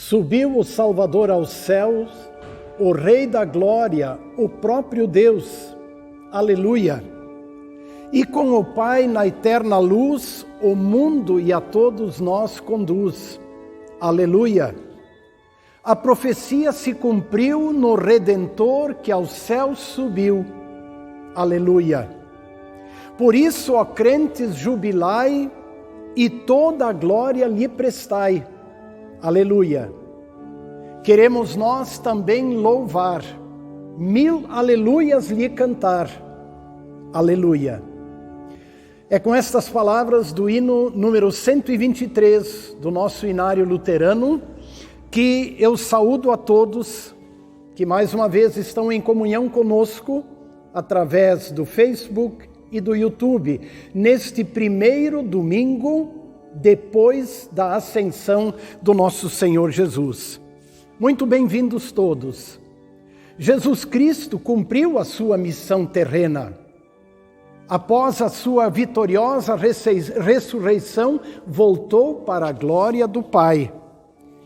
Subiu o Salvador aos céus, o Rei da Glória, o próprio Deus. Aleluia! E com o Pai na eterna luz, o mundo e a todos nós conduz. Aleluia! A profecia se cumpriu no Redentor que aos céus subiu. Aleluia! Por isso, ó crentes, jubilai e toda a glória lhe prestai. Aleluia! Queremos nós também louvar, 1000 aleluias lhe cantar. Aleluia! É com estas palavras do hino número 123 do nosso Inário Luterano que eu saúdo a todos que mais uma vez estão em comunhão conosco através do Facebook e do YouTube, neste primeiro domingo depois da ascensão do nosso Senhor Jesus. Muito bem-vindos todos. Jesus Cristo cumpriu a sua missão terrena. Após a sua vitoriosa ressurreição, voltou para a glória do Pai.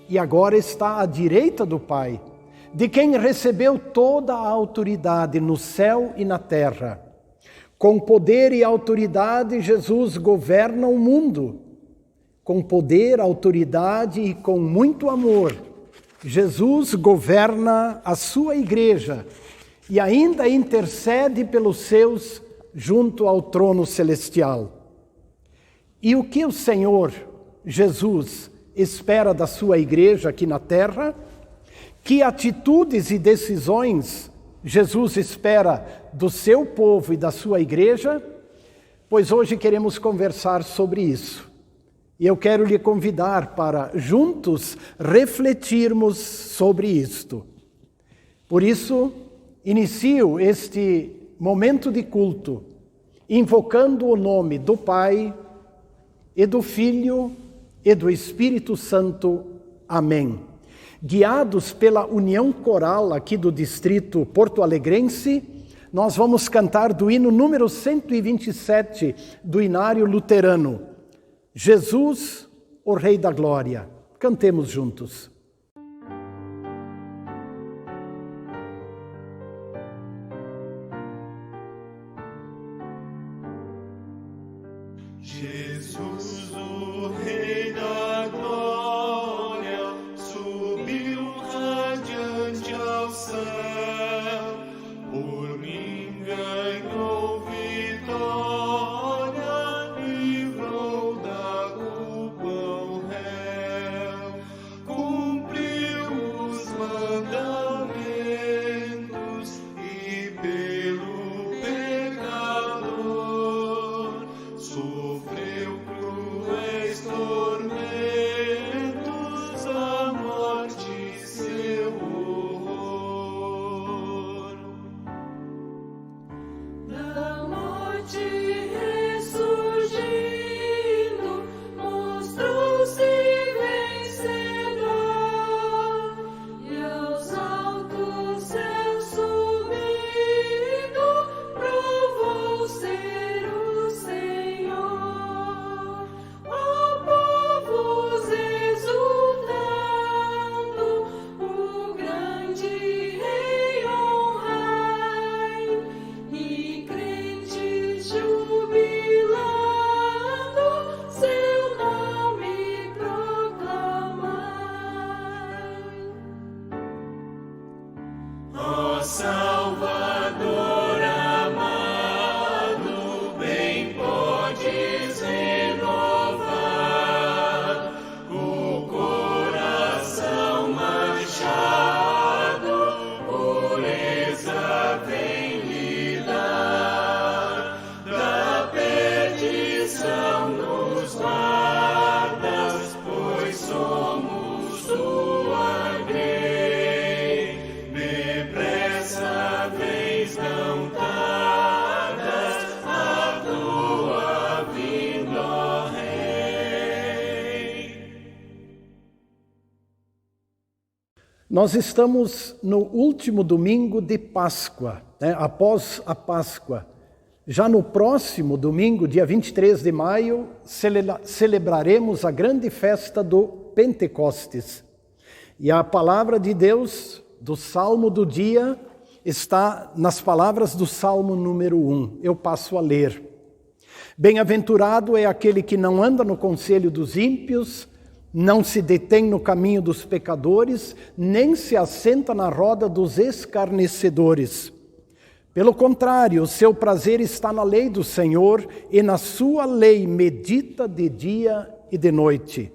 E agora está à direita do Pai, de quem recebeu toda a autoridade no céu e na terra. Com poder e autoridade, Jesus governa o mundo. Com poder, autoridade e com muito amor, Jesus governa a sua igreja e ainda intercede pelos seus junto ao trono celestial. E o que o Senhor Jesus espera da sua igreja aqui na terra? Que atitudes e decisões Jesus espera do seu povo e da sua igreja? Pois hoje queremos conversar sobre isso. E eu quero lhe convidar para juntos refletirmos sobre isto. Por isso, inicio este momento de culto, invocando o nome do Pai, e do Filho, e do Espírito Santo. Amém. Guiados pela união coral aqui do distrito porto-alegrense, nós vamos cantar do hino número 127 do Inário Luterano. Jesus, o Rei da Glória. Cantemos juntos. Jesus, o Rei da Glória, subiu radiante ao céu, por mim ganhou vitória, livrou da culpa o réu, cumpriu os mandamentos e pelo pecador sofreu cruéis tormentos, a morte seu horror. Da morte ressurgindo, mostrou-se vencedor, e aos altos céus subindo, provou ser o Senhor. Ó povos exultando, o grande Rei honrai, e crentes jubilando, seu nome proclamai. Ó Salvador amado, bem podes renovar o coração manchado, pureza vem lhe dar, da perdição nos guardas, pois somos tua grei. Depressa vens, não tardas, a tua vinda, ó Rei. Nós estamos no último domingo de Páscoa, após a Páscoa. Já no próximo domingo, dia 23 de maio, celebraremos a grande festa do Pentecostes. E a palavra de Deus do Salmo do dia está nas palavras do Salmo número 1. Eu passo a ler. Bem-aventurado é aquele que não anda no conselho dos ímpios, não se detém no caminho dos pecadores, nem se assenta na roda dos escarnecedores. Pelo contrário, o seu prazer está na lei do Senhor, e na sua lei medita de dia e de noite.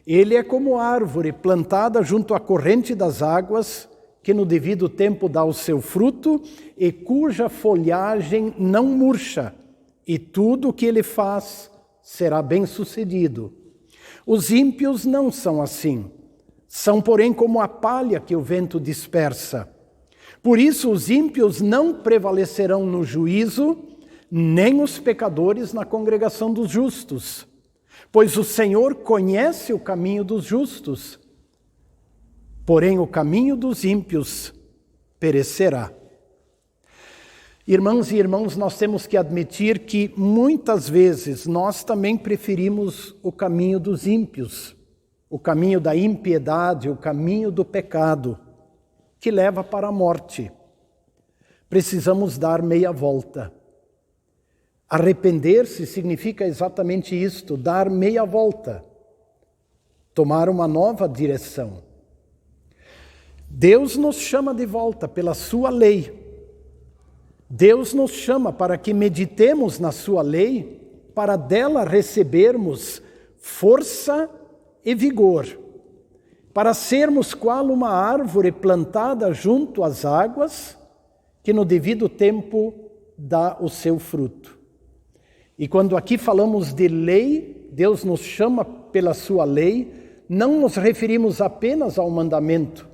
Ele é como árvore plantada junto à corrente das águas, que no devido tempo dá o seu fruto, e cuja folhagem não murcha, e tudo o que ele faz será bem-sucedido. Os ímpios não são assim, são, porém, como a palha que o vento dispersa. Por isso, os ímpios não prevalecerão no juízo, nem os pecadores na congregação dos justos. Pois o Senhor conhece o caminho dos justos, porém o caminho dos ímpios perecerá. Irmãs e irmãos, nós temos que admitir que muitas vezes nós também preferimos o caminho dos ímpios, o caminho da impiedade, o caminho do pecado, que leva para a morte. Precisamos dar meia volta. Arrepender-se significa exatamente isto, dar meia volta, tomar uma nova direção. Deus nos chama de volta pela sua lei. Deus nos chama para que meditemos na sua lei, para dela recebermos força e vigor, para sermos qual uma árvore plantada junto às águas, que no devido tempo dá o seu fruto. E quando aqui falamos de lei, Deus nos chama pela sua lei, não nos referimos apenas ao mandamento,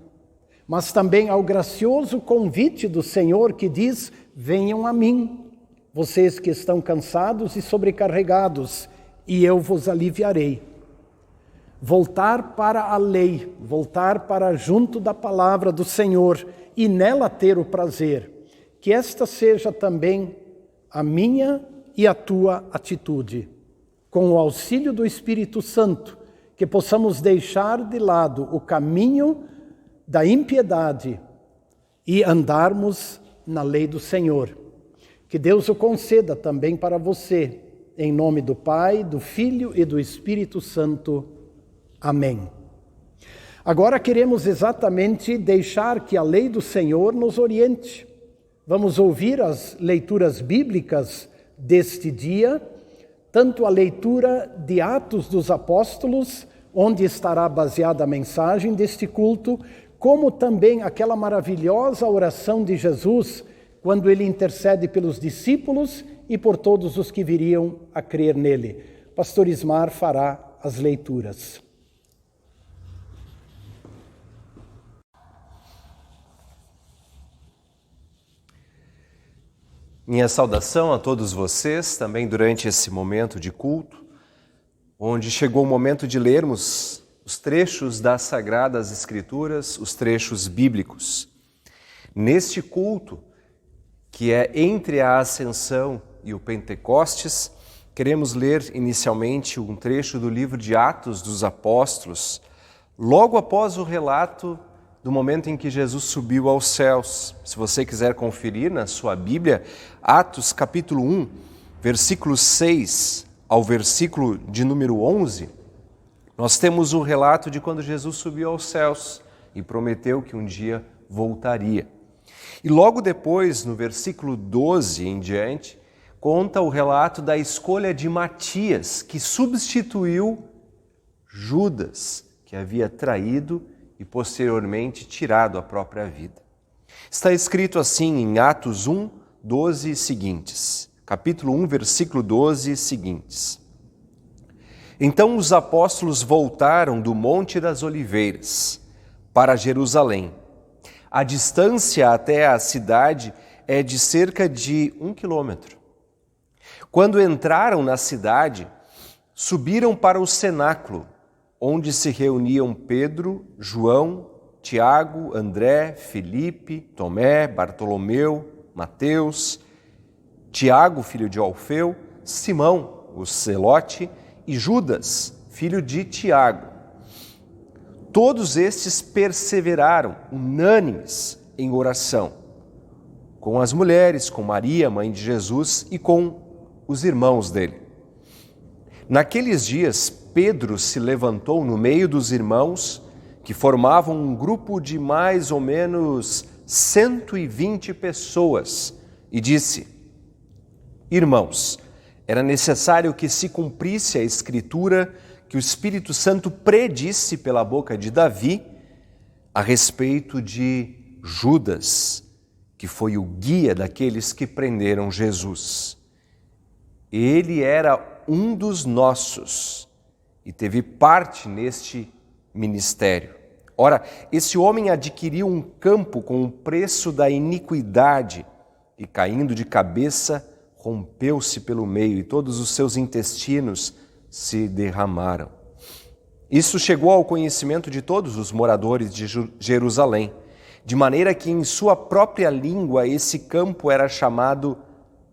mas também ao gracioso convite do Senhor que diz: venham a mim, vocês que estão cansados e sobrecarregados, e eu vos aliviarei. Voltar para a lei, voltar para junto da palavra do Senhor e nela ter o prazer, que esta seja também a minha e a tua atitude. Com o auxílio do Espírito Santo, que possamos deixar de lado o caminho da impiedade e andarmos na lei do Senhor. Que Deus o conceda também para você, em nome do Pai, do Filho e do Espírito Santo. Amém. Agora queremos exatamente deixar que a lei do Senhor nos oriente. Vamos ouvir as leituras bíblicas deste dia, tanto a leitura de Atos dos Apóstolos, onde estará baseada a mensagem deste culto, como também aquela maravilhosa oração de Jesus, quando ele intercede pelos discípulos e por todos os que viriam a crer nele. Pastor Ismar fará as leituras. Minha saudação a todos vocês, também durante esse momento de culto, onde chegou o momento de lermos os trechos das Sagradas Escrituras, os trechos bíblicos. Neste culto, que é entre a Ascensão e o Pentecostes, queremos ler inicialmente um trecho do livro de Atos dos Apóstolos, logo após o relato do momento em que Jesus subiu aos céus. Se você quiser conferir na sua Bíblia, Atos capítulo 1, versículo 6 ao versículo de número 11, nós temos o relato de quando Jesus subiu aos céus e prometeu que um dia voltaria. E logo depois, no versículo 12 em diante, conta o relato da escolha de Matias, que substituiu Judas, que havia traído e posteriormente tirado a própria vida. Está escrito assim em Atos 1, 12 e seguintes. Capítulo 1, versículo 12 e seguintes. Então os apóstolos voltaram do Monte das Oliveiras para Jerusalém. A distância até a cidade é de cerca de 1 quilômetro. Quando entraram na cidade, subiram para o cenáculo, onde se reuniam Pedro, João, Tiago, André, Filipe, Tomé, Bartolomeu, Mateus, Tiago, filho de Alfeu, Simão, o Zelote, e Judas, filho de Tiago. todos estes perseveraram, unânimes em oração, com as mulheres, com Maria, mãe de Jesus, e com os irmãos dele. Naqueles dias, Pedro se levantou no meio dos irmãos, que formavam um grupo de mais ou menos 120 pessoas, e disse: Irmãos, era necessário que se cumprisse a Escritura que o Espírito Santo predisse pela boca de Davi a respeito de Judas, que foi o guia daqueles que prenderam Jesus. Ele era um dos nossos e teve parte neste ministério. Ora, esse homem adquiriu um campo com o preço da iniquidade e, caindo de cabeça, rompeu-se pelo meio e todos os seus intestinos se derramaram. Isso chegou ao conhecimento de todos os moradores de Jerusalém, de maneira que em sua própria língua esse campo era chamado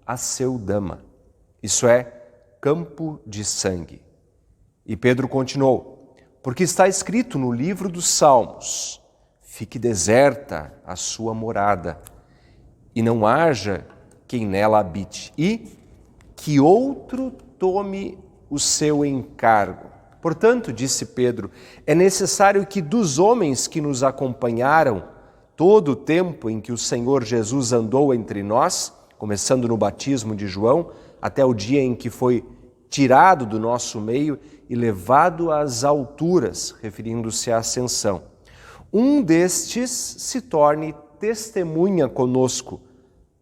Aceldama, isso é, campo de sangue. E Pedro continuou: porque está escrito no livro dos Salmos: fique deserta a sua morada, e não haja quem nela habite, e que outro tome o seu encargo. Portanto, disse Pedro, é necessário que dos homens que nos acompanharam todo o tempo em que o Senhor Jesus andou entre nós, começando no batismo de João, até o dia em que foi tirado do nosso meio e levado às alturas, referindo-se à ascensão, um destes se torne testemunha conosco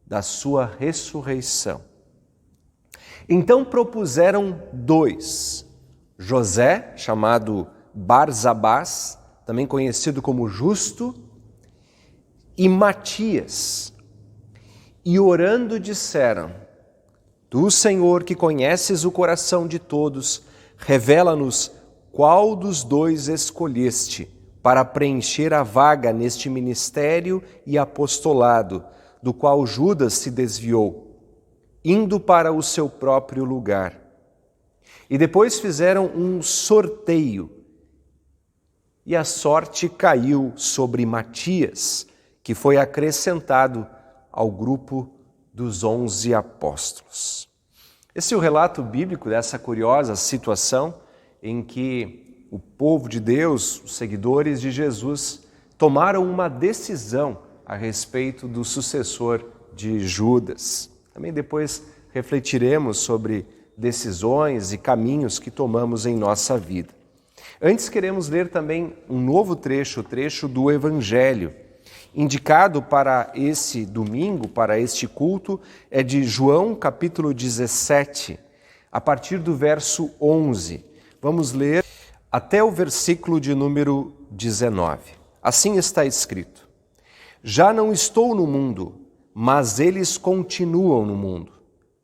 da sua ressurreição. Então propuseram dois, José, chamado Barsabás, também conhecido como Justo, e Matias. E orando disseram: Tu, Senhor, que conheces o coração de todos, revela-nos qual dos dois escolheste para preencher a vaga neste ministério e apostolado, do qual Judas se desviou, indo para o seu próprio lugar. E depois fizeram um sorteio, e a sorte caiu sobre Matias, que foi acrescentado ao grupo dos 11 apóstolos. Esse é o relato bíblico dessa curiosa situação em que o povo de Deus, os seguidores de Jesus, tomaram uma decisão a respeito do sucessor de Judas. Também depois refletiremos sobre decisões e caminhos que tomamos em nossa vida. Antes queremos ler também um novo trecho, o trecho do Evangelho, indicado para esse domingo, para este culto, é de João capítulo 17, a partir do verso 11. Vamos ler até o versículo de número 19. Assim está escrito: Já não estou no mundo, mas eles continuam no mundo,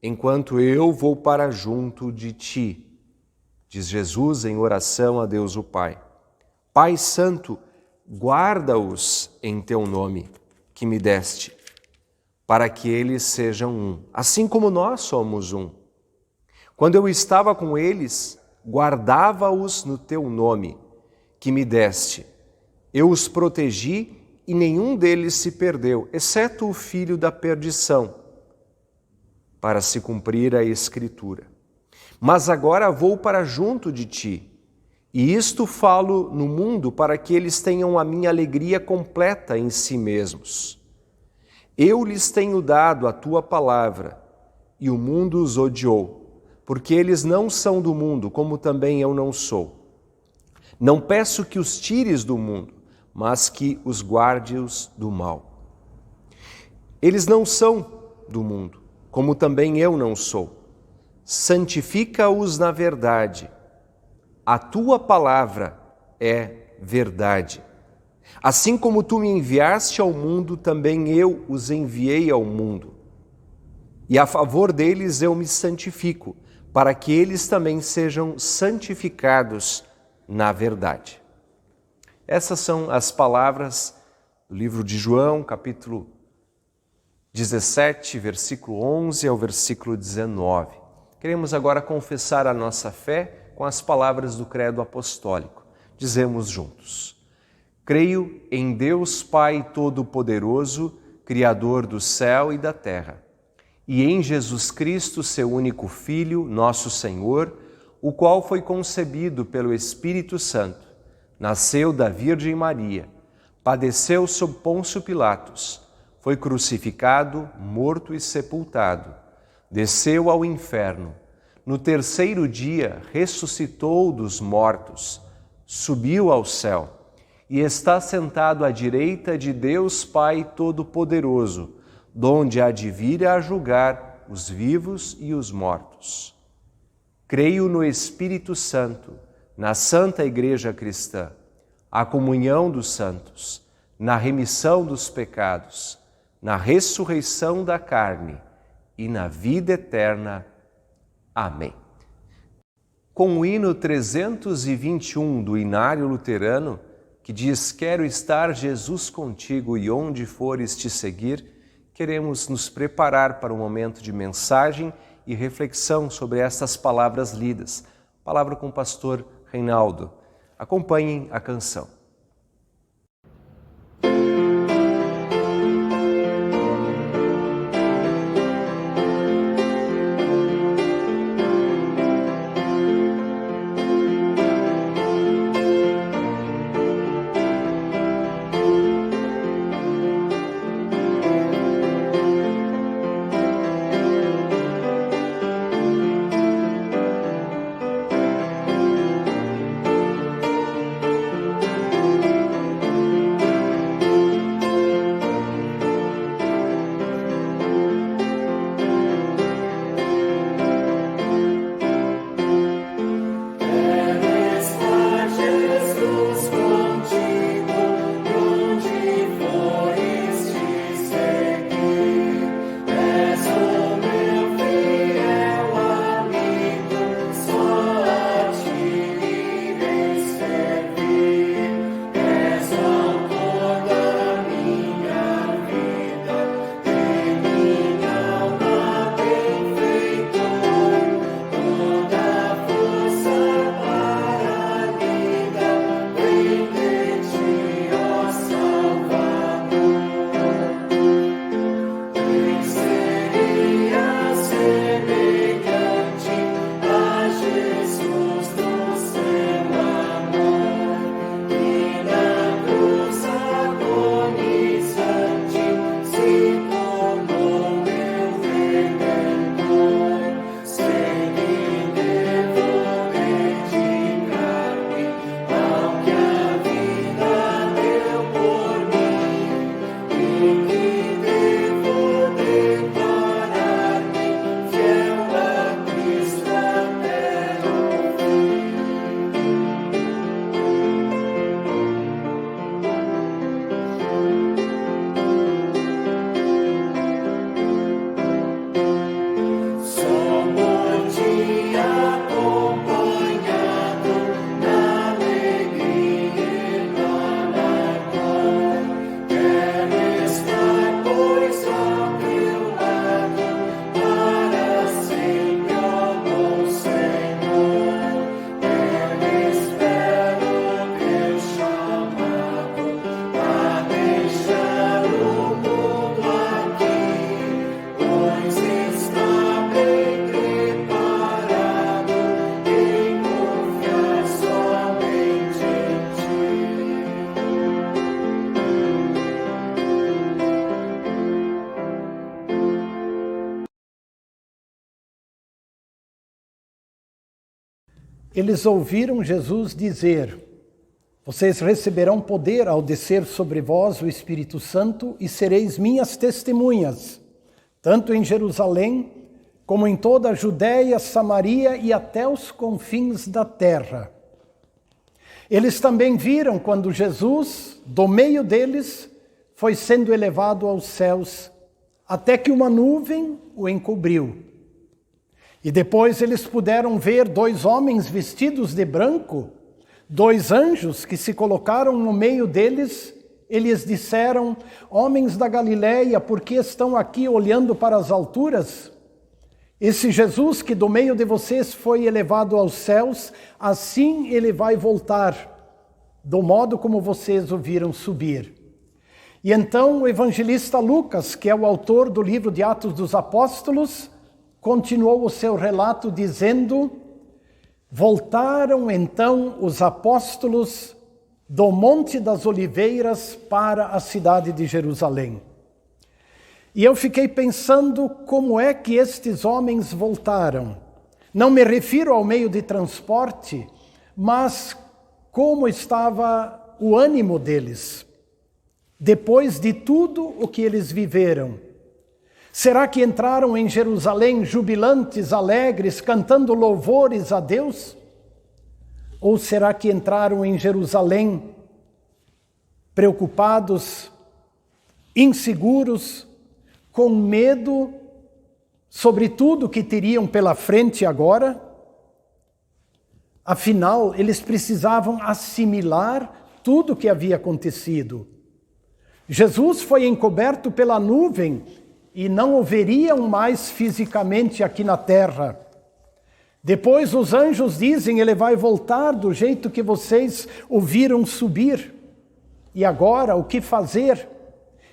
enquanto eu vou para junto de ti, diz Jesus em oração a Deus o Pai. Pai Santo, guarda-os em teu nome, que me deste, para que eles sejam um, assim como nós somos um. Quando eu estava com eles, guardava-os no teu nome, que me deste. Eu os protegi e nenhum deles se perdeu, exceto o filho da perdição, para se cumprir a Escritura. Mas agora vou para junto de ti, e isto falo no mundo para que eles tenham a minha alegria completa em si mesmos. Eu lhes tenho dado a tua palavra, e o mundo os odiou, porque eles não são do mundo, como também eu não sou. Não peço que os tires do mundo, mas que os guarde-os do mal. Eles não são do mundo, como também eu não sou. Santifica-os na verdade. A tua palavra é verdade. Assim como tu me enviaste ao mundo, também eu os enviei ao mundo. E a favor deles eu me santifico, para que eles também sejam santificados na verdade. Essas são as palavras do livro de João, capítulo 17, versículo 11 ao versículo 19. Queremos agora confessar a nossa fé com as palavras do credo apostólico. Dizemos juntos: Creio em Deus Pai Todo-Poderoso, Criador do céu e da terra, e em Jesus Cristo, seu único Filho, nosso Senhor, o qual foi concebido pelo Espírito Santo, nasceu da Virgem Maria, padeceu sob Pôncio Pilatos, foi crucificado, morto e sepultado, desceu ao inferno, no terceiro dia ressuscitou dos mortos, subiu ao céu e está sentado à direita de Deus Pai Todo-Poderoso, donde há de vir a julgar os vivos e os mortos. Creio no Espírito Santo, na Santa Igreja Cristã, a comunhão dos santos, na remissão dos pecados, na ressurreição da carne e na vida eterna. Amém. Com o hino 321 do Inário Luterano, que diz: quero estar, Jesus, contigo e onde fores te seguir, queremos nos preparar para um momento de mensagem e reflexão sobre estas palavras lidas. Palavra com o pastor Reinaldo. Acompanhem a canção. Eles ouviram Jesus dizer: vocês receberão poder ao descer sobre vós o Espírito Santo e sereis minhas testemunhas, tanto em Jerusalém como em toda a Judéia, Samaria e até os confins da terra. Eles também viram quando Jesus, do meio deles, foi sendo elevado aos céus, até que uma nuvem o encobriu. E depois eles puderam ver 2 homens vestidos de branco, 2 anjos que se colocaram no meio deles. Eles disseram: homens da Galileia, por que estão aqui olhando para as alturas? Esse Jesus que do meio de vocês foi elevado aos céus, assim ele vai voltar do modo como vocês o viram subir. E então o evangelista Lucas, que é o autor do livro de Atos dos Apóstolos, continuou o seu relato dizendo: voltaram então os apóstolos do Monte das Oliveiras para a cidade de Jerusalém. E eu fiquei pensando como é que estes homens voltaram. Não me refiro ao meio de transporte, mas como estava o ânimo deles, depois de tudo o que eles viveram. Será que entraram em Jerusalém jubilantes, alegres, cantando louvores a Deus? Ou será que entraram em Jerusalém preocupados, inseguros, com medo sobre tudo que teriam pela frente agora? Afinal, eles precisavam assimilar tudo o que havia acontecido. Jesus foi encoberto pela nuvem e não o veriam mais fisicamente aqui na terra. Depois os anjos dizem: ele vai voltar do jeito que vocês o viram subir. E agora, o que fazer?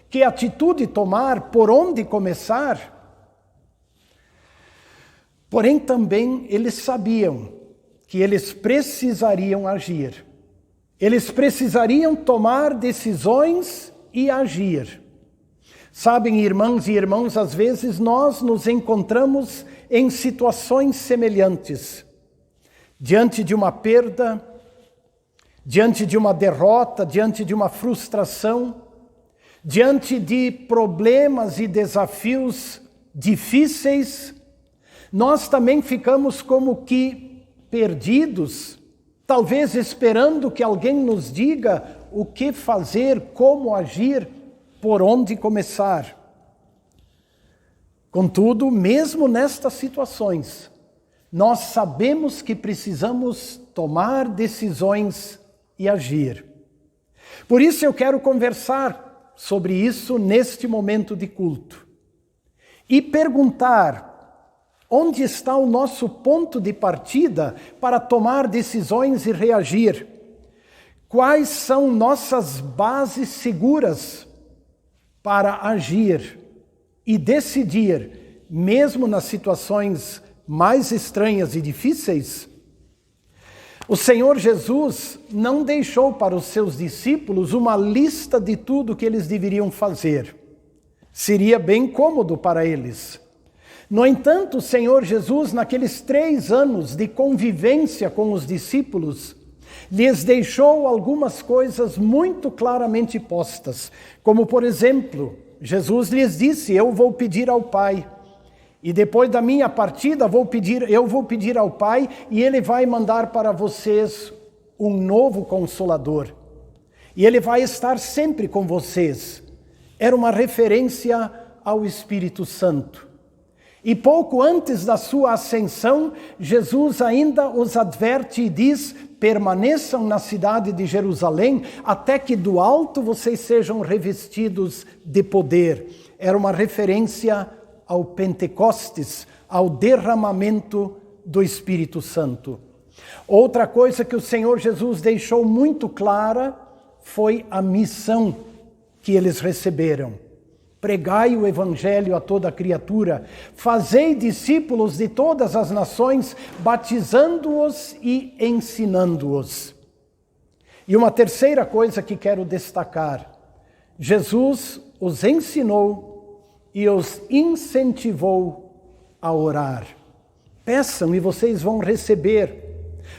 Que atitude tomar? Por onde começar? Porém, também eles sabiam que eles precisariam agir. Eles precisariam tomar decisões e agir. Sabem, irmãs e irmãos, às vezes nós nos encontramos em situações semelhantes. Diante de uma perda, diante de uma derrota, diante de uma frustração, diante de problemas e desafios difíceis, nós também ficamos como que perdidos, talvez esperando que alguém nos diga o que fazer, como agir, por onde começar. Contudo, mesmo nestas situações, nós sabemos que precisamos tomar decisões e agir. Por isso eu quero conversar sobre isso neste momento de culto e perguntar: onde está o nosso ponto de partida para tomar decisões e reagir? Quais são nossas bases seguras para agir e decidir, mesmo nas situações mais estranhas e difíceis? O Senhor Jesus não deixou para os seus discípulos uma lista de tudo que eles deveriam fazer. Seria bem cômodo para eles. No entanto, o Senhor Jesus, naqueles 3 anos de convivência com os discípulos, lhes deixou algumas coisas muito claramente postas. Como, por exemplo, Jesus lhes disse: eu vou pedir ao Pai. E depois da minha partida, eu vou pedir ao Pai, e Ele vai mandar para vocês um novo Consolador. E Ele vai estar sempre com vocês. Era uma referência ao Espírito Santo. E pouco antes da sua ascensão, Jesus ainda os adverte e diz: permaneçam na cidade de Jerusalém, até que do alto vocês sejam revestidos de poder. Era uma referência ao Pentecostes, ao derramamento do Espírito Santo. Outra coisa que o Senhor Jesus deixou muito clara foi a missão que eles receberam. Pregai o Evangelho a toda criatura, fazei discípulos de todas as nações, batizando-os e ensinando-os. E uma terceira coisa que quero destacar: Jesus os ensinou e os incentivou a orar. Peçam e vocês vão receber.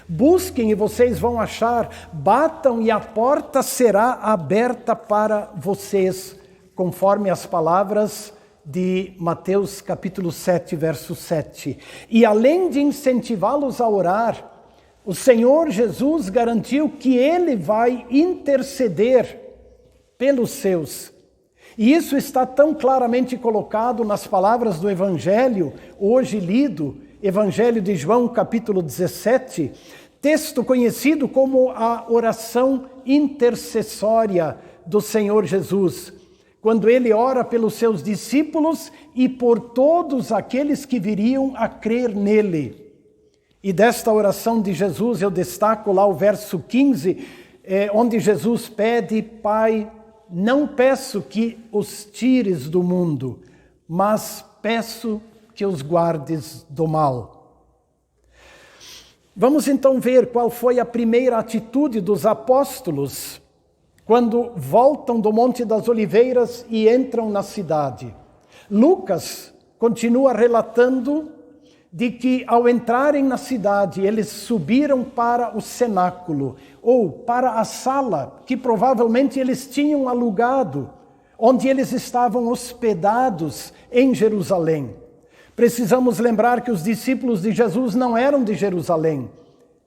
Busquem e vocês vão achar. Batam e a porta será aberta para vocês, conforme as palavras de Mateus capítulo 7, verso 7. E além de incentivá-los a orar, o Senhor Jesus garantiu que Ele vai interceder pelos seus. E isso está tão claramente colocado nas palavras do Evangelho, hoje lido, Evangelho de João, capítulo 17, texto conhecido como a oração intercessória do Senhor Jesus, quando Ele ora pelos seus discípulos e por todos aqueles que viriam a crer nele. E desta oração de Jesus eu destaco lá o verso 15, onde Jesus pede: Pai, não peço que os tires do mundo, mas peço que os guardes do mal. Vamos então ver qual foi a primeira atitude dos apóstolos quando voltam do Monte das Oliveiras e entram na cidade. Lucas continua relatando de que ao entrarem na cidade, eles subiram para o cenáculo, ou para a sala que provavelmente eles tinham alugado, onde eles estavam hospedados em Jerusalém. Precisamos lembrar que os discípulos de Jesus não eram de Jerusalém.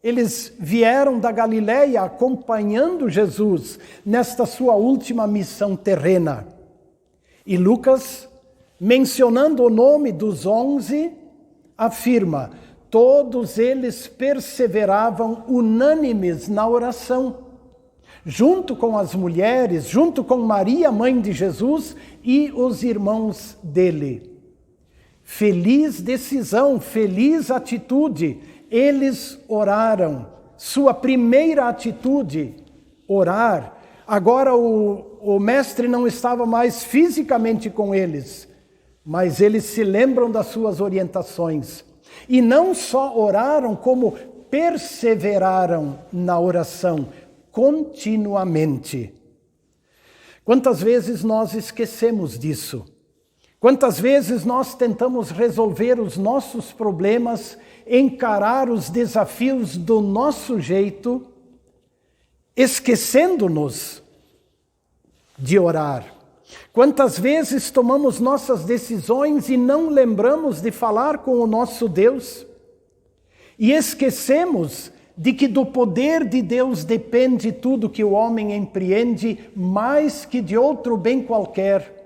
Eles vieram da Galileia acompanhando Jesus nesta sua última missão terrena. E Lucas, mencionando o nome dos 11, afirma: todos eles perseveravam unânimes na oração, junto com as mulheres, junto com Maria, mãe de Jesus, e os irmãos dele. Feliz decisão, feliz atitude. Eles oraram. Sua primeira atitude, orar. Agora o mestre não estava mais fisicamente com eles, mas eles se lembram das suas orientações. E não só oraram, como perseveraram na oração continuamente. Quantas vezes nós esquecemos disso? Quantas vezes nós tentamos resolver os nossos problemas, encarar os desafios do nosso jeito, esquecendo-nos de orar? Quantas vezes tomamos nossas decisões e não lembramos de falar com o nosso Deus? E esquecemos de que do poder de Deus depende tudo que o homem empreende, mais que de outro bem qualquer.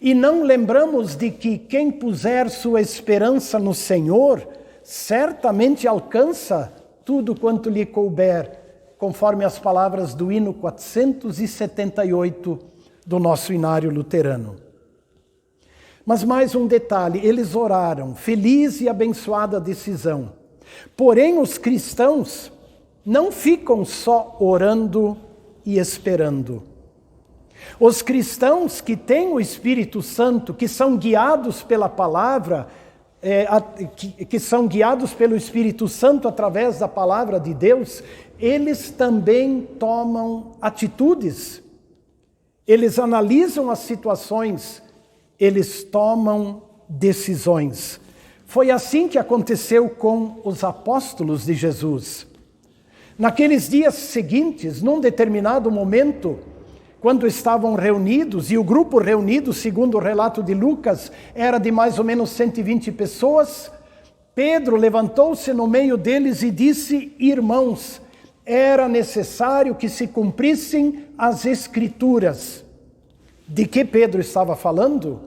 E não lembramos de que quem puser sua esperança no Senhor, certamente alcança tudo quanto lhe couber, conforme as palavras do hino 478 do nosso inário luterano. Mas mais um detalhe: eles oraram, feliz e abençoada decisão. Porém, os cristãos não ficam só orando e esperando. Os cristãos que têm o Espírito Santo, que são guiados pela palavra, que são guiados pelo Espírito Santo através da palavra de Deus, eles também tomam atitudes. Eles analisam as situações, eles tomam decisões. Foi assim que aconteceu com os apóstolos de Jesus. Naqueles dias seguintes, num determinado momento, quando estavam reunidos, e o grupo reunido, segundo o relato de Lucas, era de mais ou menos 120 pessoas, Pedro levantou-se no meio deles e disse: irmãos, era necessário que se cumprissem as Escrituras. De que Pedro estava falando?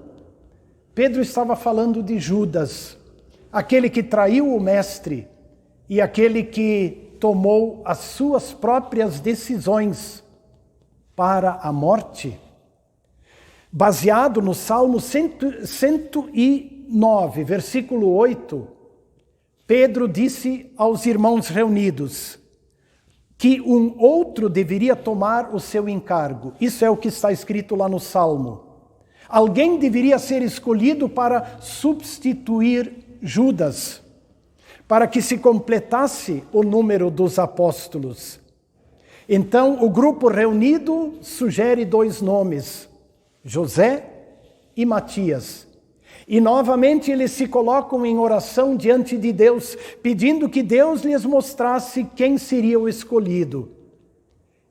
Pedro estava falando de Judas, aquele que traiu o mestre e aquele que tomou as suas próprias decisões para a morte. Baseado no Salmo 109, versículo 8, Pedro disse aos irmãos reunidos que um outro deveria tomar o seu encargo. Isso é o que está escrito lá no Salmo. Alguém deveria ser escolhido para substituir Judas, para que se completasse o número dos apóstolos. Então, o grupo reunido sugere 2 nomes, José e Matias. E novamente eles se colocam em oração diante de Deus, pedindo que Deus lhes mostrasse quem seria o escolhido.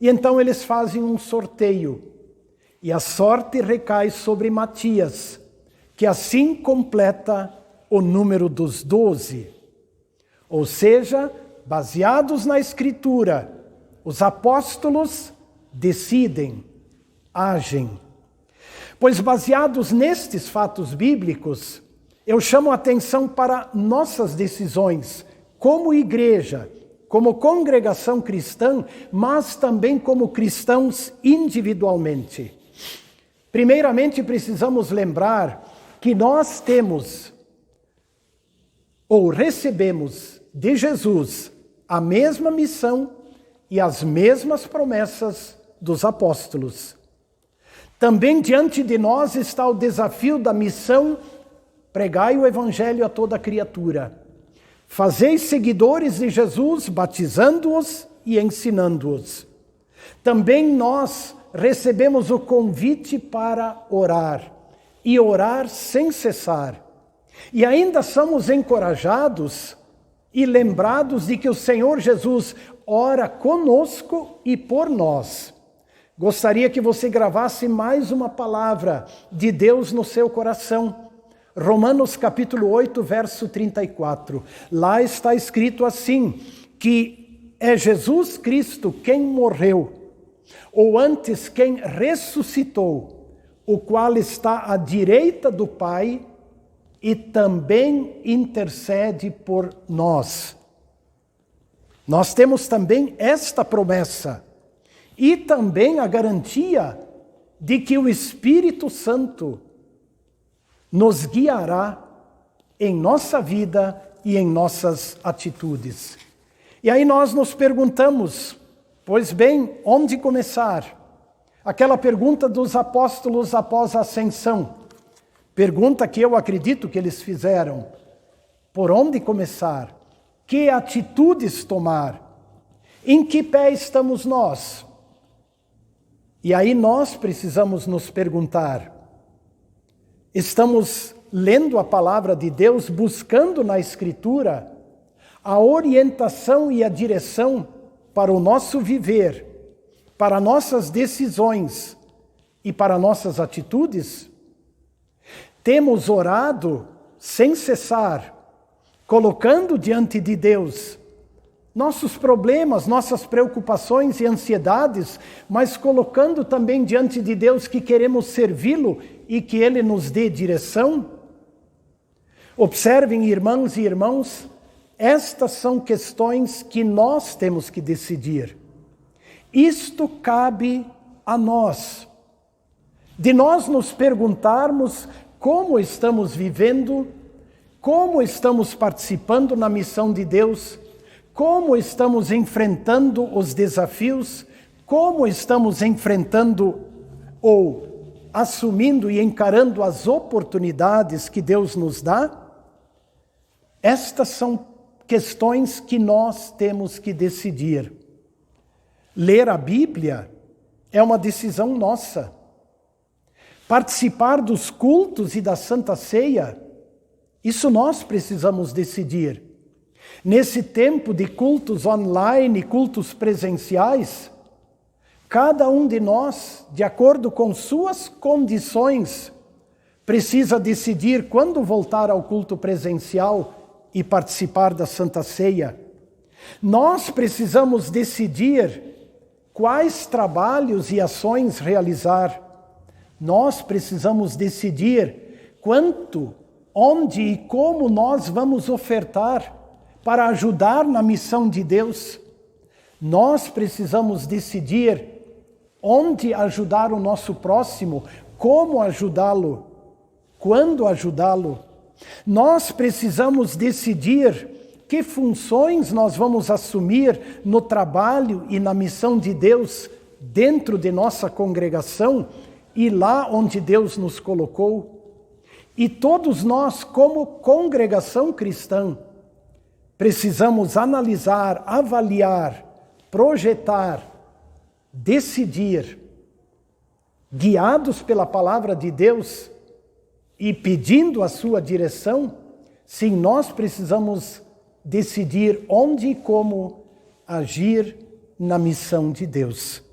E então eles fazem um sorteio. E a sorte recai sobre Matias, que assim completa o número dos 12. Ou seja, baseados na Escritura, os apóstolos decidem, agem. Pois baseados nestes fatos bíblicos, eu chamo a atenção para nossas decisões, como igreja, como congregação cristã, mas também como cristãos individualmente. Primeiramente, precisamos lembrar que nós temos ou recebemos de Jesus a mesma missão e as mesmas promessas dos apóstolos. Também diante de nós está o desafio da missão: pregai o evangelho a toda criatura. Fazeis seguidores de Jesus, batizando-os e ensinando-os. Também nós recebemos o convite para orar, e orar sem cessar. E ainda somos encorajados e lembrados de que o Senhor Jesus ora conosco e por nós. Gostaria que você gravasse mais uma palavra de Deus no seu coração. Romanos capítulo 8, verso 34. Lá está escrito assim, que é Jesus Cristo quem morreu, ou antes quem ressuscitou, o qual está à direita do Pai e também intercede por nós. Nós temos também esta promessa e também a garantia de que o Espírito Santo nos guiará em nossa vida e em nossas atitudes. E aí nós nos perguntamos, pois bem, onde começar? Aquela pergunta dos apóstolos após a ascensão. Pergunta que eu acredito que eles fizeram. Por onde começar? Que atitudes tomar? Em que pé estamos nós? E aí nós precisamos nos perguntar: estamos lendo a palavra de Deus, buscando na Escritura a orientação e a direção para o nosso viver, para nossas decisões e para nossas atitudes? Temos orado sem cessar, colocando diante de Deus nossos problemas, nossas preocupações e ansiedades, mas colocando também diante de Deus que queremos servi-lo e que Ele nos dê direção? Observem, irmãs e irmãos, estas são questões que nós temos que decidir. Isto cabe a nós. De nós nos perguntarmos como estamos vivendo, como estamos participando na missão de Deus, como estamos enfrentando os desafios, como estamos enfrentando ou assumindo e encarando as oportunidades que Deus nos dá. Estas são questões que nós temos que decidir. Ler a Bíblia é uma decisão nossa. Participar dos cultos e da Santa Ceia, isso nós precisamos decidir. Nesse tempo de cultos online, cultos presenciais, cada um de nós, de acordo com suas condições, precisa decidir quando voltar ao culto presencial e participar da Santa Ceia. Nós precisamos decidir quais trabalhos e ações realizar. Nós precisamos decidir quanto, onde e como nós vamos ofertar para ajudar na missão de Deus. Nós precisamos decidir onde ajudar o nosso próximo, como ajudá-lo, quando ajudá-lo. Nós precisamos decidir que funções nós vamos assumir no trabalho e na missão de Deus dentro de nossa congregação e lá onde Deus nos colocou. E todos nós, como congregação cristã, precisamos analisar, avaliar, projetar, decidir, guiados pela palavra de Deus e pedindo a sua direção. Sim, nós precisamos decidir onde e como agir na missão de Deus.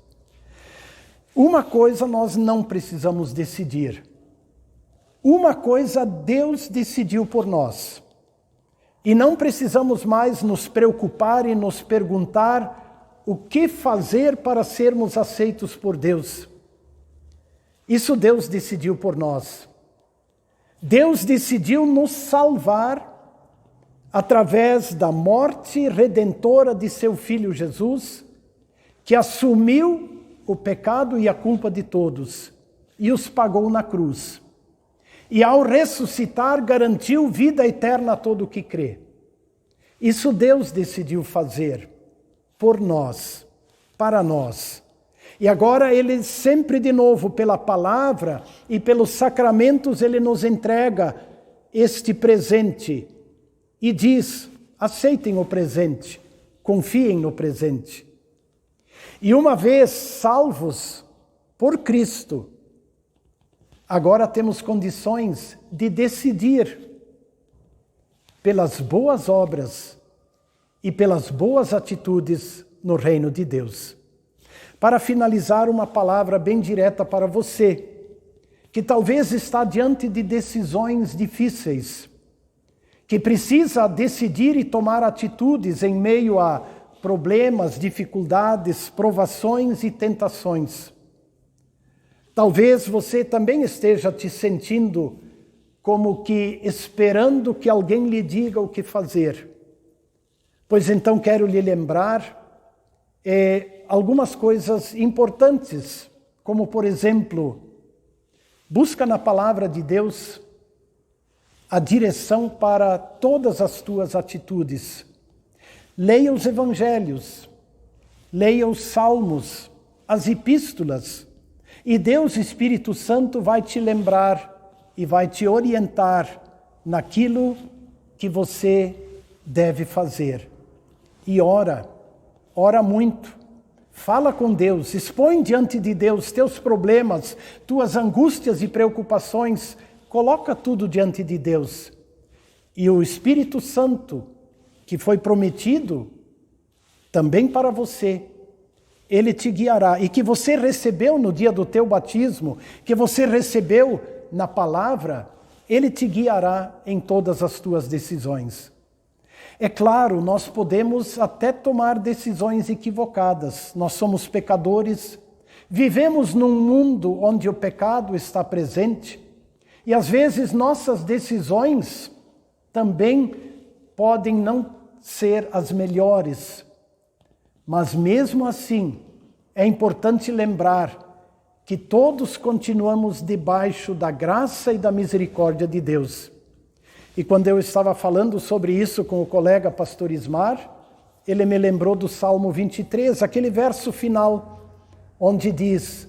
Uma coisa nós não precisamos decidir. Uma coisa Deus decidiu por nós. E não precisamos mais nos preocupar e nos perguntar o que fazer para sermos aceitos por Deus. Isso Deus decidiu por nós. Deus decidiu nos salvar através da morte redentora de seu Filho Jesus, que assumiu o pecado e a culpa de todos e os pagou na cruz. E ao ressuscitar, garantiu vida eterna a todo o que crê. Isso Deus decidiu fazer por nós. para nós. E agora Ele sempre de novo, pela palavra e pelos sacramentos, Ele nos entrega este presente e diz: aceitem o presente, confiem no presente. E uma vez salvos por Cristo, agora temos condições de decidir pelas boas obras e pelas boas atitudes no reino de Deus. Para finalizar, uma palavra bem direta para você, que talvez está diante de decisões difíceis, que precisa decidir e tomar atitudes em meio a problemas, dificuldades, provações e tentações. Talvez você também esteja te sentindo como que esperando que alguém lhe diga o que fazer. Pois então quero lhe lembrar algumas coisas importantes, como por exemplo, busca na palavra de Deus a direção para todas as tuas atitudes. Leia os evangelhos, leia os salmos, as epístolas, e Deus, Espírito Santo, vai te lembrar e vai te orientar naquilo que você deve fazer. E ora muito, fala com Deus, expõe diante de Deus teus problemas, tuas angústias e preocupações, coloca tudo diante de Deus. E o Espírito Santo, que foi prometido também para você, Ele te guiará. E que você recebeu no dia do teu batismo, que você recebeu na palavra, Ele te guiará em todas as tuas decisões. É claro, nós podemos até tomar decisões equivocadas. Nós somos pecadores, vivemos num mundo onde o pecado está presente, e às vezes nossas decisões também podem não ser as melhores. Mas mesmo assim, é importante lembrar que todos continuamos debaixo da graça e da misericórdia de Deus. E quando eu estava falando sobre isso com o colega pastor Ismar, ele me lembrou do Salmo 23, aquele verso final, onde diz: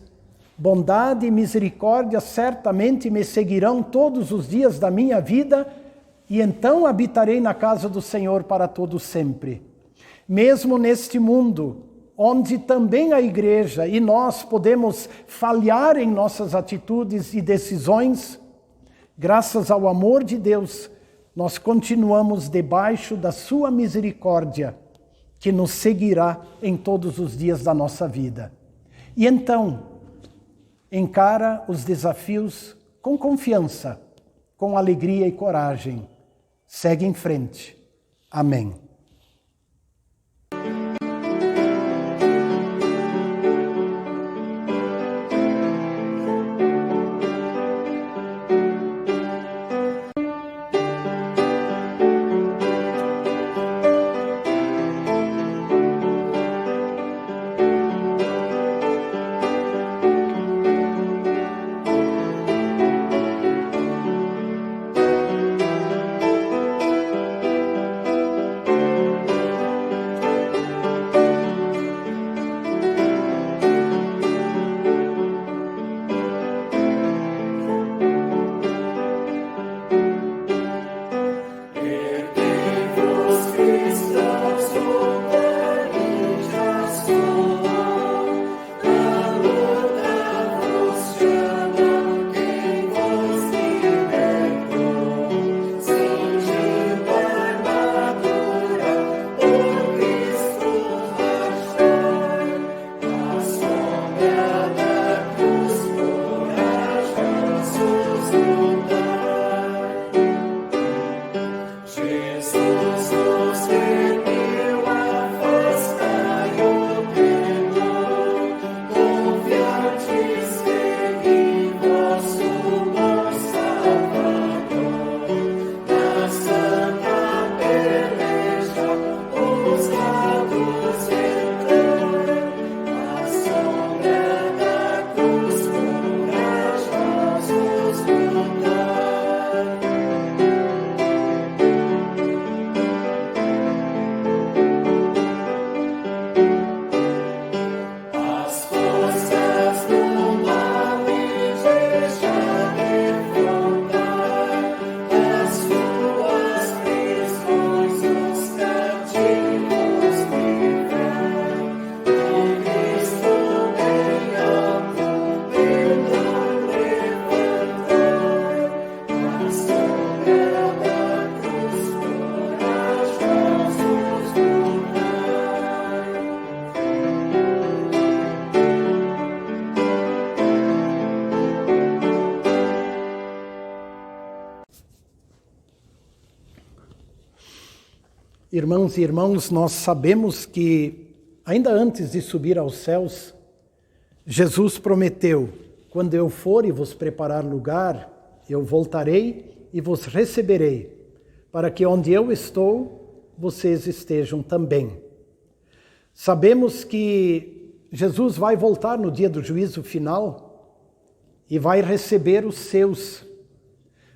bondade e misericórdia certamente me seguirão todos os dias da minha vida, e então habitarei na casa do Senhor para todo sempre. Mesmo neste mundo, onde também a igreja e nós podemos falhar em nossas atitudes e decisões, graças ao amor de Deus, nós continuamos debaixo da sua misericórdia, que nos seguirá em todos os dias da nossa vida. E então, encara os desafios com confiança, com alegria e coragem. Segue em frente. Amém. Irmãs e irmãos, nós sabemos que, ainda antes de subir aos céus, Jesus prometeu: quando eu for e vos preparar lugar, eu voltarei e vos receberei, para que onde eu estou, vocês estejam também. Sabemos que Jesus vai voltar no dia do juízo final e vai receber os seus.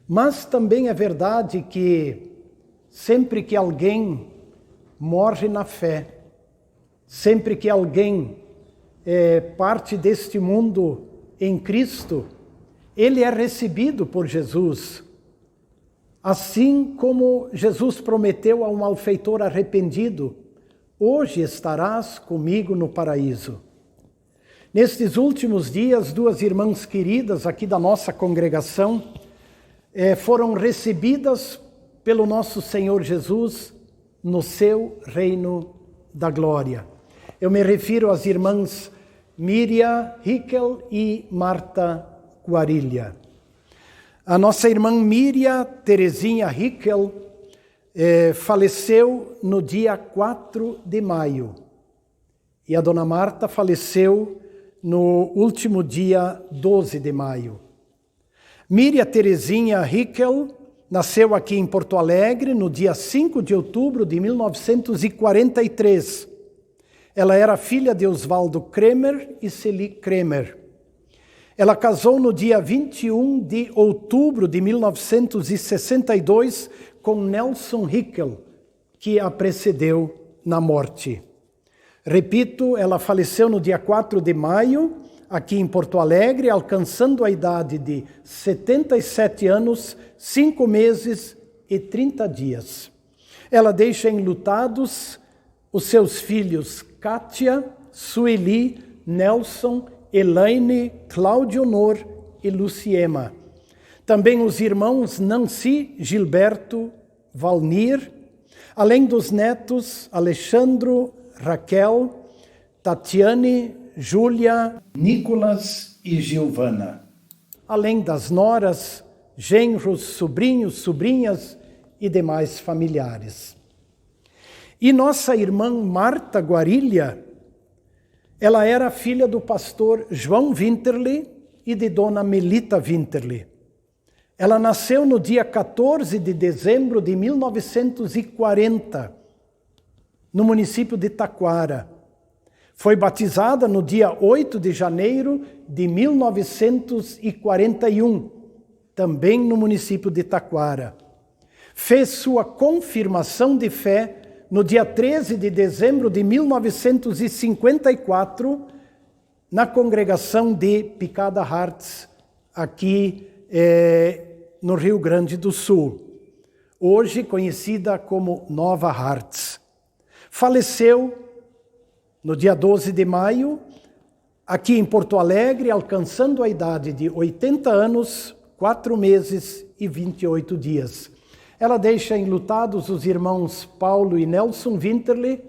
Mas também é verdade que sempre que alguém morre na fé, sempre que alguém parte deste mundo em Cristo, ele é recebido por Jesus. Assim como Jesus prometeu a um malfeitor arrependido: hoje estarás comigo no paraíso. Nestes últimos dias, duas irmãs queridas aqui da nossa congregação foram recebidas pelo nosso Senhor Jesus no seu reino da glória. Eu me refiro às irmãs Miriam Hickel e Marta Guarilha. A nossa irmã Miriam Terezinha Hickel faleceu no dia 4 de maio. E a dona Marta faleceu no último dia 12 de maio. Miriam Terezinha Hickel nasceu aqui em Porto Alegre no dia 5 de outubro de 1943. Ela era filha de Oswaldo Kremer e Celi Kremer. Ela casou no dia 21 de outubro de 1962 com Nelson Hickel, que a precedeu na morte. Repito, ela faleceu no dia 4 de maio, aqui em Porto Alegre, alcançando a idade de 77 anos, 5 meses e 30 dias. Ela deixa enlutados os seus filhos Kátia, Sueli, Nelson, Elaine, Cláudio Honor e Luciema. Também os irmãos Nancy, Gilberto, Valnir, além dos netos Alexandro, Raquel, Tatiane, Júlia, Nicolas e Giovana. Além das noras, genros, sobrinhos, sobrinhas e demais familiares. E nossa irmã Marta Guarilha, ela era filha do pastor João Winterle e de dona Melita Winterle. Ela nasceu no dia 14 de dezembro de 1940, no município de Taquara. Foi batizada no dia 8 de janeiro de 1941, também no município de Taquara. Fez sua confirmação de fé no dia 13 de dezembro de 1954, na congregação de Picada Hearts, aqui no Rio Grande do Sul, hoje conhecida como Nova Hearts. Faleceu no dia 12 de maio, aqui em Porto Alegre, alcançando a idade de 80 anos, 4 meses e 28 dias. Ela deixa enlutados os irmãos Paulo e Nelson Winterle,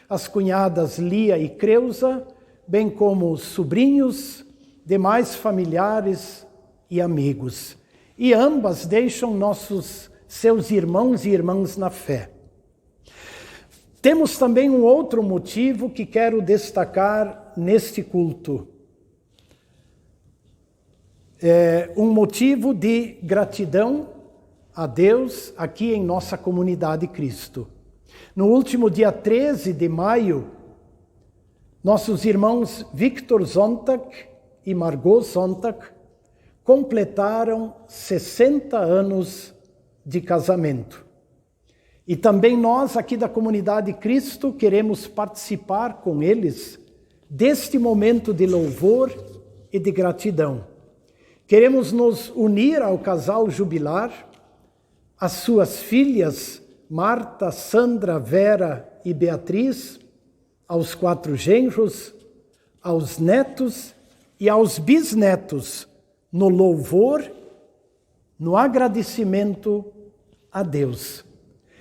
as cunhadas Lia e Creuza, bem como os sobrinhos, demais familiares e amigos. E ambas deixam seus irmãos e irmãs na fé. Temos também um outro motivo que quero destacar neste culto. Um motivo de gratidão a Deus aqui em nossa comunidade Cristo. No último dia 13 de maio, nossos irmãos Victor Zontag e Margot Zontag completaram 60 anos de casamento. E também nós aqui da comunidade Cristo queremos participar com eles deste momento de louvor e de gratidão. Queremos nos unir ao casal jubilar, às suas filhas Marta, Sandra, Vera e Beatriz, aos 4 genros, aos netos e aos bisnetos, no louvor, no agradecimento a Deus.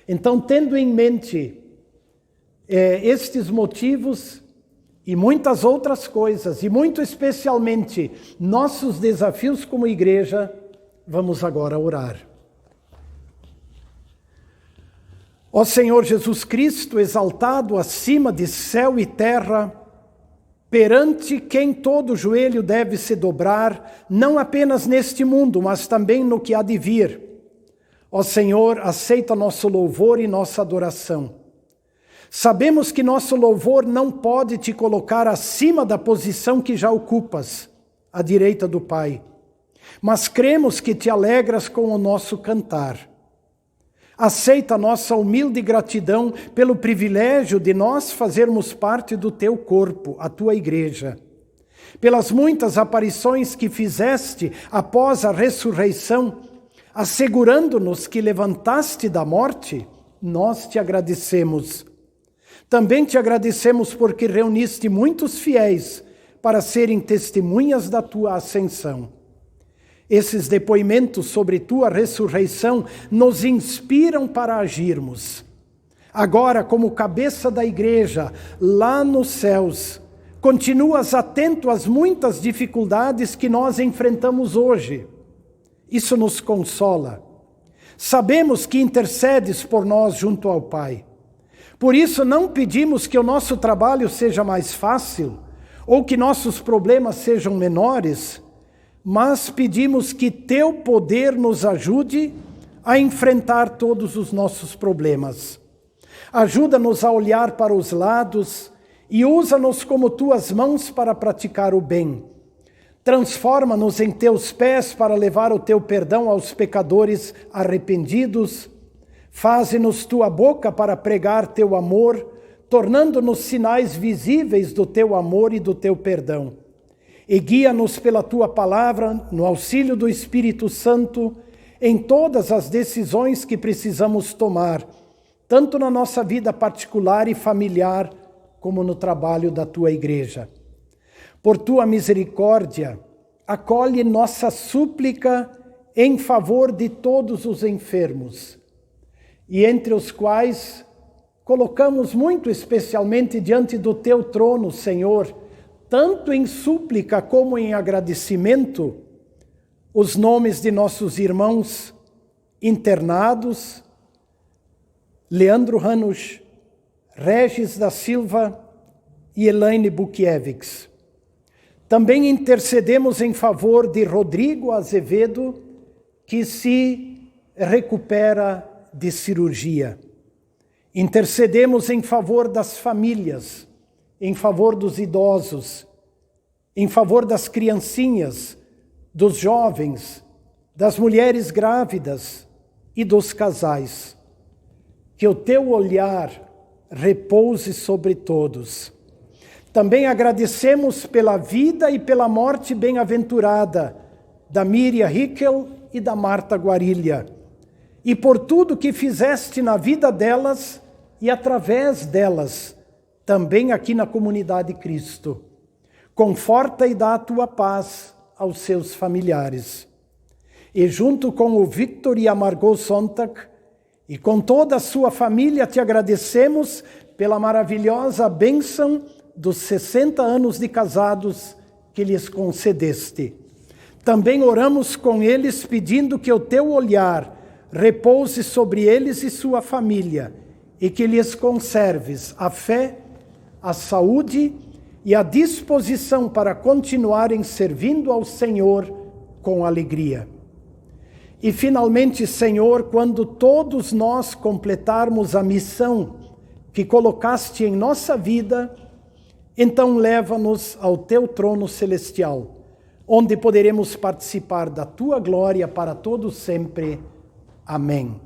Então, tendo em mente estes motivos e muitas outras coisas, e muito especialmente nossos desafios como igreja, vamos agora orar. Ó Senhor Jesus Cristo, exaltado acima de céu e terra, perante quem todo joelho deve se dobrar, não apenas neste mundo, mas também no que há de vir. Ó Senhor, aceita nosso louvor e nossa adoração. Sabemos que nosso louvor não pode te colocar acima da posição que já ocupas, à direita do Pai, mas cremos que te alegras com o nosso cantar. Aceita nossa humilde gratidão pelo privilégio de nós fazermos parte do teu corpo, a tua igreja. Pelas muitas aparições que fizeste após a ressurreição, assegurando-nos que levantaste da morte, nós te agradecemos. Também te agradecemos porque reuniste muitos fiéis para serem testemunhas da tua ascensão. Esses depoimentos sobre tua ressurreição nos inspiram para agirmos. Agora, como cabeça da igreja, lá nos céus, continuas atento às muitas dificuldades que nós enfrentamos hoje. Isso nos consola. Sabemos que intercedes por nós junto ao Pai. Por isso não pedimos que o nosso trabalho seja mais fácil ou que nossos problemas sejam menores, mas pedimos que teu poder nos ajude a enfrentar todos os nossos problemas. Ajuda-nos a olhar para os lados e usa-nos como tuas mãos para praticar o bem. Transforma-nos em teus pés para levar o teu perdão aos pecadores arrependidos. Faze-nos tua boca para pregar teu amor, tornando-nos sinais visíveis do teu amor e do teu perdão. E guia-nos pela tua palavra, no auxílio do Espírito Santo, em todas as decisões que precisamos tomar, tanto na nossa vida particular e familiar, como no trabalho da tua igreja. Por tua misericórdia, acolhe nossa súplica em favor de todos os enfermos, e entre os quais colocamos muito especialmente diante do teu trono, Senhor, tanto em súplica como em agradecimento, os nomes de nossos irmãos internados, Leandro Hanusch, Regis da Silva e Elaine Bukiewicz. Também intercedemos em favor de Rodrigo Azevedo, que se recupera de cirurgia. Intercedemos em favor das famílias, em favor dos idosos, em favor das criancinhas, dos jovens, das mulheres grávidas e dos casais. Que o teu olhar repouse sobre todos. Também agradecemos pela vida e pela morte bem-aventurada da Miriam Hickel e da Marta Guarilha, e por tudo que fizeste na vida delas e através delas, também aqui na comunidade Cristo. Conforta e dá a tua paz aos seus familiares. E junto com o Victor e a Margot Sontag, e com toda a sua família, te agradecemos pela maravilhosa bênção dos 60 anos de casados que lhes concedeste. Também oramos com eles pedindo que o teu olhar repouse sobre eles e sua família e que lhes conserves a fé, a saúde e a disposição para continuarem servindo ao Senhor com alegria. E finalmente, Senhor, quando todos nós completarmos a missão que colocaste em nossa vida, então leva-nos ao teu trono celestial, onde poderemos participar da tua glória para todo sempre. Amém.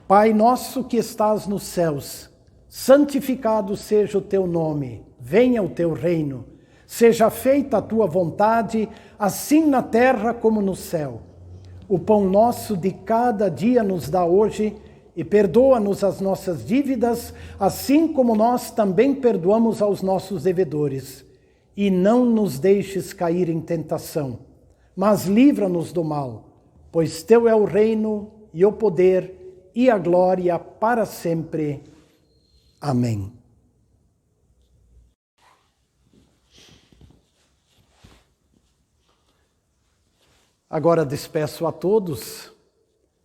Pai nosso que estás nos céus, santificado seja o teu nome, venha o teu reino, seja feita a tua vontade, assim na terra como no céu. O pão nosso de cada dia nos dá hoje, e perdoa-nos as nossas dívidas, assim como nós também perdoamos aos nossos devedores. E não nos deixes cair em tentação, mas livra-nos do mal, pois teu é o reino e o poder e a glória para sempre. Amém. Agora despeço a todos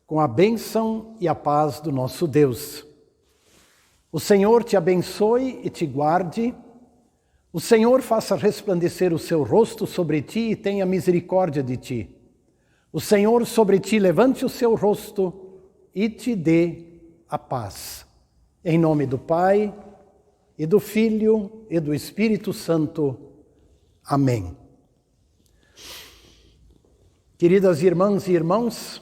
com a bênção e a paz do nosso Deus. O Senhor te abençoe e te guarde. O Senhor faça resplandecer o seu rosto sobre ti e tenha misericórdia de ti. O Senhor sobre ti levante o seu rosto e te dê a paz. Em nome do Pai, e do Filho, e do Espírito Santo. Amém. Queridas irmãs e irmãos,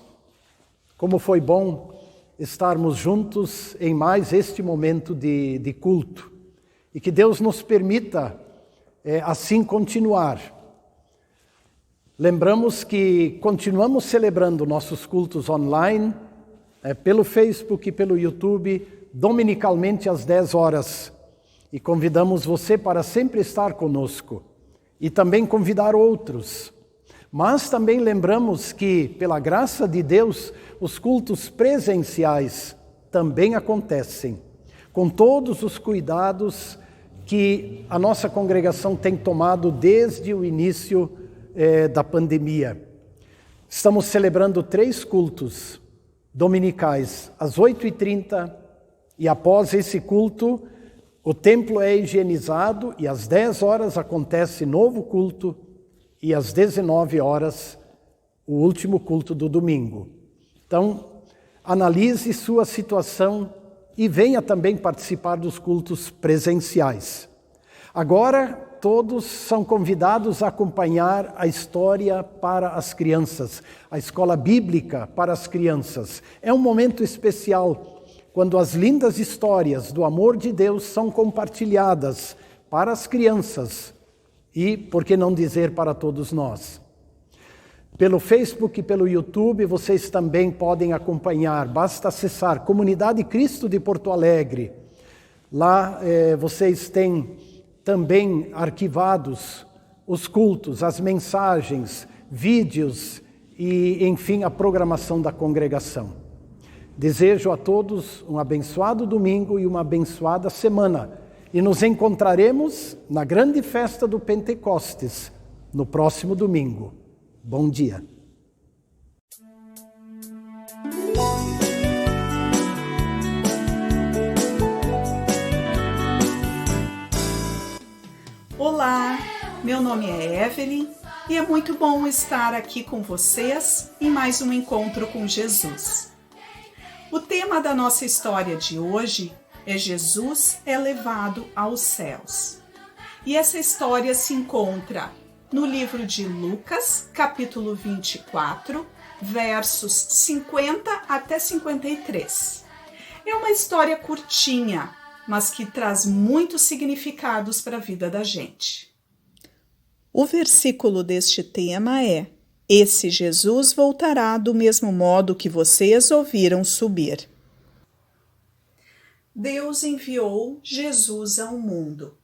como foi bom estarmos juntos em mais este momento de culto. E que Deus nos permita assim continuar. Lembramos que continuamos celebrando nossos cultos online, pelo Facebook e pelo YouTube, dominicalmente às 10 horas. E convidamos você para sempre estar conosco. E também convidar outros. Mas também lembramos que, pela graça de Deus, os cultos presenciais também acontecem, com todos os cuidados que a nossa congregação tem tomado desde o início da pandemia. Estamos celebrando 3 cultos dominicais, às 8h30, e após esse culto, o templo é higienizado e às 10 horas acontece novo culto e às 19 horas o último culto do domingo. Então, analise sua situação e venha também participar dos cultos presenciais. Agora, todos são convidados a acompanhar a história para as crianças, a escola bíblica para as crianças. É um momento especial, quando as lindas histórias do amor de Deus são compartilhadas para as crianças e, por que não dizer, para todos nós. Pelo Facebook e pelo YouTube vocês também podem acompanhar, basta acessar Comunidade Cristo de Porto Alegre. Lá vocês têm também arquivados os cultos, as mensagens, vídeos e, enfim, a programação da congregação. Desejo a todos um abençoado domingo e uma abençoada semana. E nos encontraremos na grande festa do Pentecostes, no próximo domingo. Bom dia. Olá, meu nome é Evelyn e é muito bom estar aqui com vocês em mais um encontro com Jesus. O tema da nossa história de hoje é Jesus é levado aos céus. E essa história se encontra no livro de Lucas, capítulo 24, versos 50 até 53. É uma história curtinha, mas que traz muitos significados para a vida da gente. O versículo deste tema é: Esse Jesus voltará do mesmo modo que vocês ouviram subir. Deus enviou Jesus ao mundo.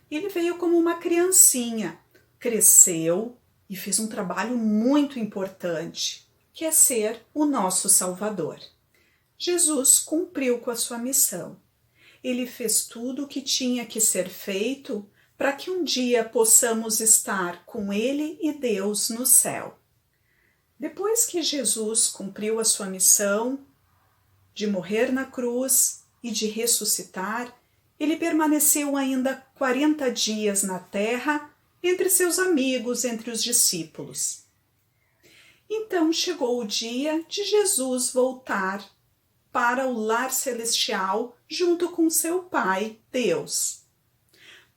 Ele veio como uma criancinha, cresceu e fez um trabalho muito importante, que é ser o nosso Salvador. Jesus cumpriu com a sua missão. Ele fez tudo o que tinha que ser feito para que um dia possamos estar com Ele e Deus no céu. Depois que Jesus cumpriu a sua missão de morrer na cruz e de ressuscitar, ele permaneceu ainda 40 dias na terra, entre seus amigos, entre os discípulos. Então chegou o dia de Jesus voltar para o lar celestial junto com seu Pai, Deus.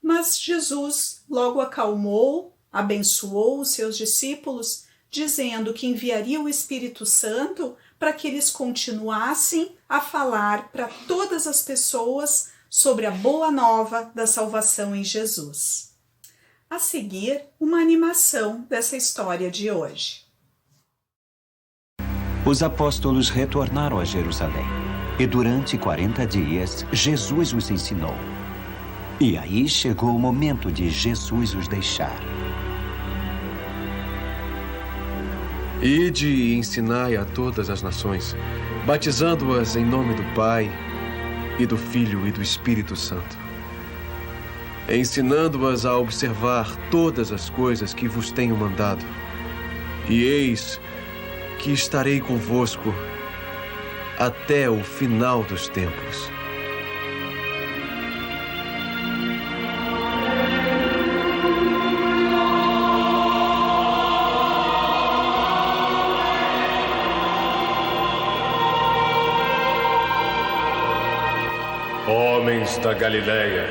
Mas Jesus logo acalmou, abençoou os seus discípulos, dizendo que enviaria o Espírito Santo para que eles continuassem a falar para todas as pessoas sobre a boa nova da salvação em Jesus. A seguir, uma animação dessa história de hoje. Os apóstolos retornaram a Jerusalém e durante 40 dias Jesus os ensinou. E aí chegou o momento de Jesus os deixar. Ide e ensinai a todas as nações, batizando-as em nome do Pai, e do Filho e do Espírito Santo, ensinando-as a observar todas as coisas que vos tenho mandado. E eis que estarei convosco até o final dos tempos. da Galileia,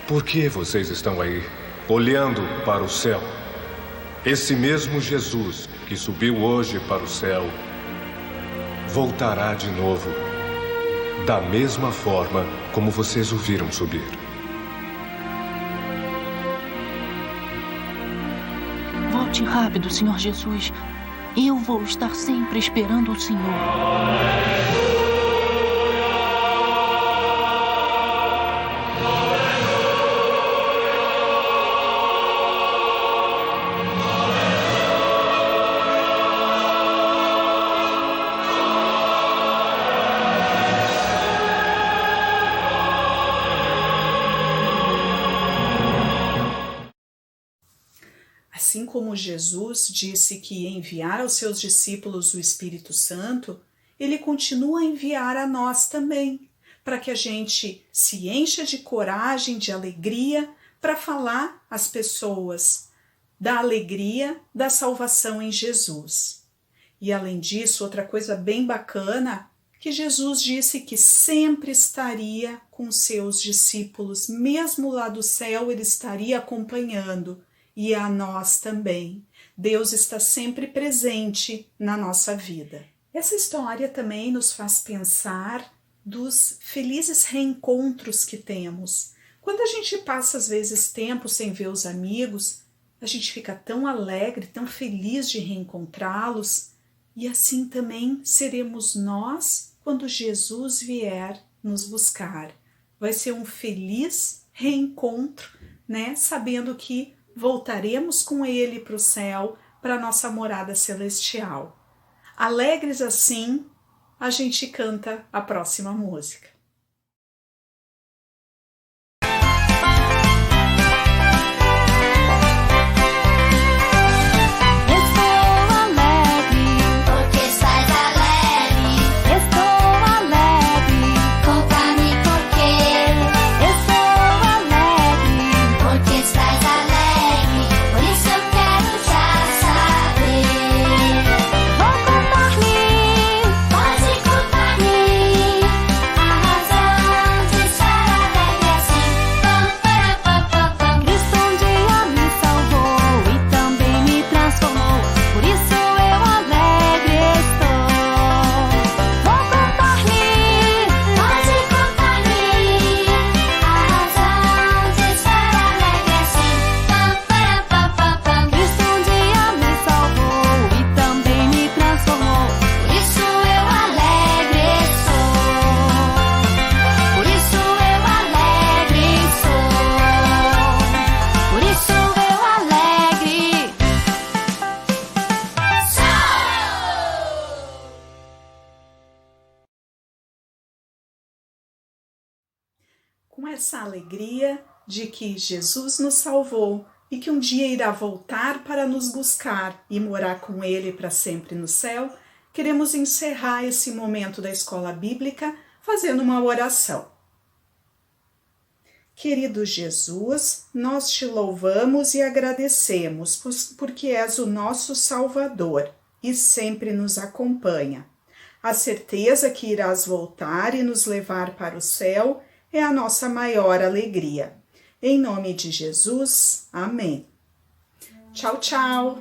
por que vocês estão aí, olhando para o céu? Esse mesmo Jesus que subiu hoje para o céu, voltará de novo, da mesma forma como vocês o viram subir. Volte rápido, Senhor Jesus. Eu vou estar sempre esperando o Senhor. Assim como Jesus disse que ia enviar aos seus discípulos o Espírito Santo, ele continua a enviar a nós também, para que a gente se encha de coragem, de alegria, para falar às pessoas da alegria da salvação em Jesus. E além disso, outra coisa bem bacana, que Jesus disse que sempre estaria com seus discípulos, mesmo lá do céu ele estaria acompanhando, e a nós também. Deus está sempre presente na nossa vida. Essa história também nos faz pensar dos felizes reencontros que temos. Quando a gente passa, às vezes, tempo sem ver os amigos, a gente fica tão alegre, tão feliz de reencontrá-los, e assim também seremos nós quando Jesus vier nos buscar. Vai ser um feliz reencontro, né? Sabendo que voltaremos com ele para o céu, para a nossa morada celestial. Alegres assim, a gente canta a próxima música. Com essa alegria de que Jesus nos salvou e que um dia irá voltar para nos buscar e morar com Ele para sempre no céu, queremos encerrar esse momento da Escola Bíblica fazendo uma oração. Querido Jesus, nós te louvamos e agradecemos porque és o nosso Salvador e sempre nos acompanha. A certeza que irás voltar e nos levar para o céu é a nossa maior alegria. Em nome de Jesus, amém. Tchau, tchau.